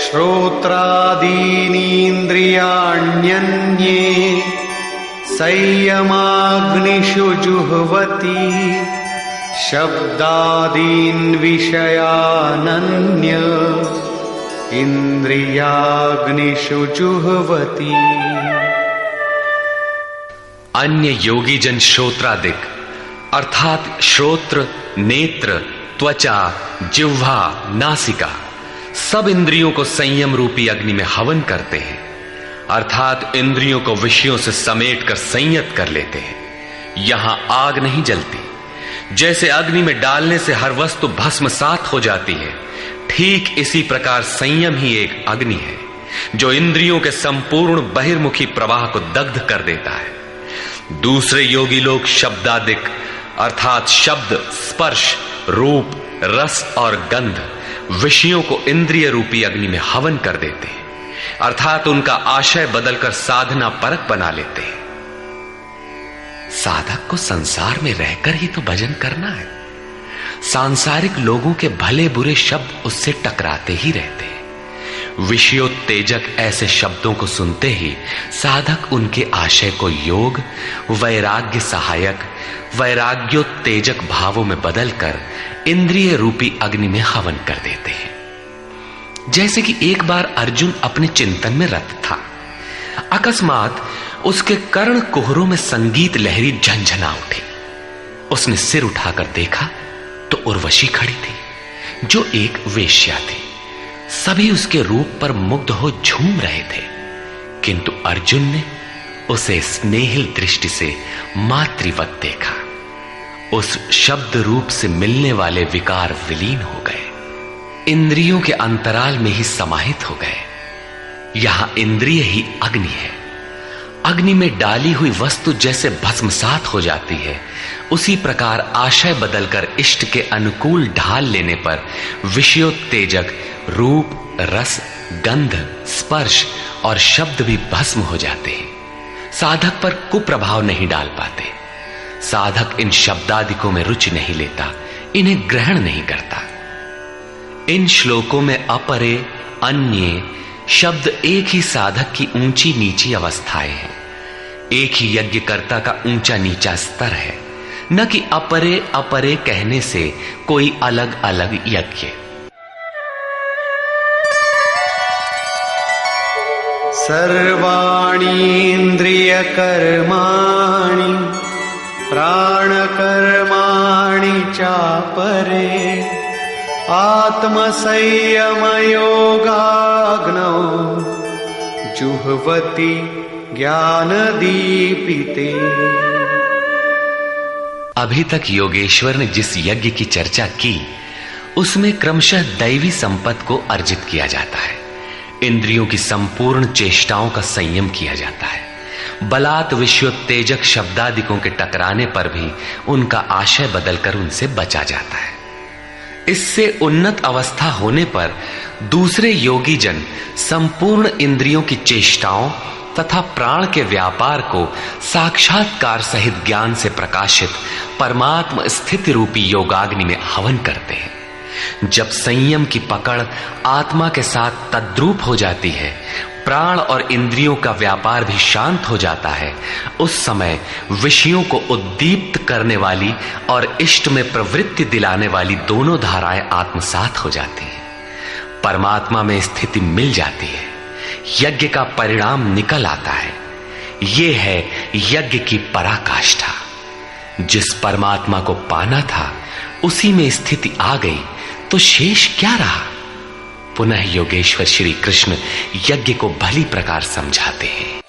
श्रोत्रादीनीन्द्रियाण्यन्ये संयमाग्निषु जुह्वति शब्दादीन् विषयानन्य इंद्रियाग्निषु जुह्वति। अन्य योगी जन श्रोत्रादिक अर्थात श्रोत्र, नेत्र, त्वचा, जिह्वा, नासिका सब इंद्रियों को संयम रूपी अग्नि में हवन करते हैं, अर्थात इंद्रियों को विषयों से समेट कर संयत कर लेते हैं। यहां आग नहीं जलती। जैसे अग्नि में डालने से हर वस्तु भस्मसात हो जाती है, ठीक इसी प्रकार संयम ही एक अग्नि है जो इंद्रियों के संपूर्ण बहिर्मुखी प्रवाह को दग्ध कर देता है। दूसरे योगी लोग शब्दादिक अर्थात शब्द, स्पर्श, रूप, रस और गंध विषयों को इंद्रिय रूपी अग्नि में हवन कर देते हैं, अर्थात उनका आशय बदलकर साधना परक बना लेते हैं। साधक को संसार में रहकर ही तो भजन करना है। सांसारिक लोगों के भले बुरे शब्द उससे टकराते ही रहते हैं। विषयोत्तेजक ऐसे शब्दों को सुनते ही साधक उनके आशय को योग, वैराग्य सहायक, वैराग्योत्तेजक भावों में बदलकर इंद्रिय रूपी अग्नि में हवन कर देते हैं। जैसे कि एक बार अर्जुन अपने चिंतन में रत था, अकस्मात उसके कर्ण कुहरों में संगीत लहरी झंझना उठी। उसने सिर उठाकर देखा तो उर्वशी खड़ी थी, जो एक वेश्या थी। सभी उसके रूप पर मुग्ध हो झूम रहे थे, किंतु अर्जुन ने उसे स्नेहिल दृष्टि से मातृवत देखा। उस शब्द रूप से मिलने वाले विकार विलीन हो गए, इंद्रियों के अंतराल में ही समाहित हो गए। यहां इंद्रिय ही अग्नि है। अग्नि में डाली हुई वस्तु जैसे भस्मसात हो जाती है, उसी प्रकार आशय बदलकर इष्ट के अनुकूल ढाल लेने पर विषयोत्तेजक रूप, रस, गंध, स्पर्श और शब्द भी भस्म हो जाते हैं। साधक पर कुप्रभाव नहीं डाल पाते। साधक इन शब्दादिकों में रुचि नहीं लेता, इन्हें ग्रहण नहीं करता। इन श्लोकों में अपरे, अन्य शब्द एक ही साधक की ऊंची नीची अवस्थाएं हैं। एक ही यज्ञकर्ता का ऊंचा नीचा स्तर है, न कि अपरे अपरे कहने से कोई अलग अलग यज्ञ। सर्वाणि इंद्रियकर्माणि प्राणकर्माणि चापरे आत्मसंयमयोगाग्नौ जुह्वति ज्ञानदीपिते। अभी तक योगेश्वर ने जिस यज्ञ की चर्चा की, उसमें क्रमशः दैवी संपत्ति को अर्जित किया जाता है। इंद्रियों की संपूर्ण चेष्टाओं का संयम किया जाता है। बलात् विषयोत्तेजक शब्दादिकों के टकराने पर भी उनका आशय बदलकर उनसे बचा जाता है। इससे उन्नत अवस्था होने पर दूसरे योगी जन संपूर्ण इंद्रियों की चेष्टाओं तथा प्राण के व्यापार को साक्षात्कार सहित ज्ञान से प्रकाशित परमात्म स्थिति रूपी योगाग्नि में हवन करते हैं। जब संयम की पकड़ आत्मा के साथ तद्रूप हो जाती है, प्राण और इंद्रियों का व्यापार भी शांत हो जाता है, उस समय विषयों को उद्दीप्त करने वाली और इष्ट में प्रवृत्ति दिलाने वाली दोनों धाराएं आत्मसात हो जाती हैं। परमात्मा में स्थिति मिल जाती है, यज्ञ का परिणाम निकल आता है। ये है यज्ञ की पराकाष्ठा। जिस परमात्मा को पाना था उसी में स्थिति आ गई तो शेष क्या रहा। पुनः योगेश्वर श्री कृष्ण यज्ञ को भली प्रकार समझाते हैं।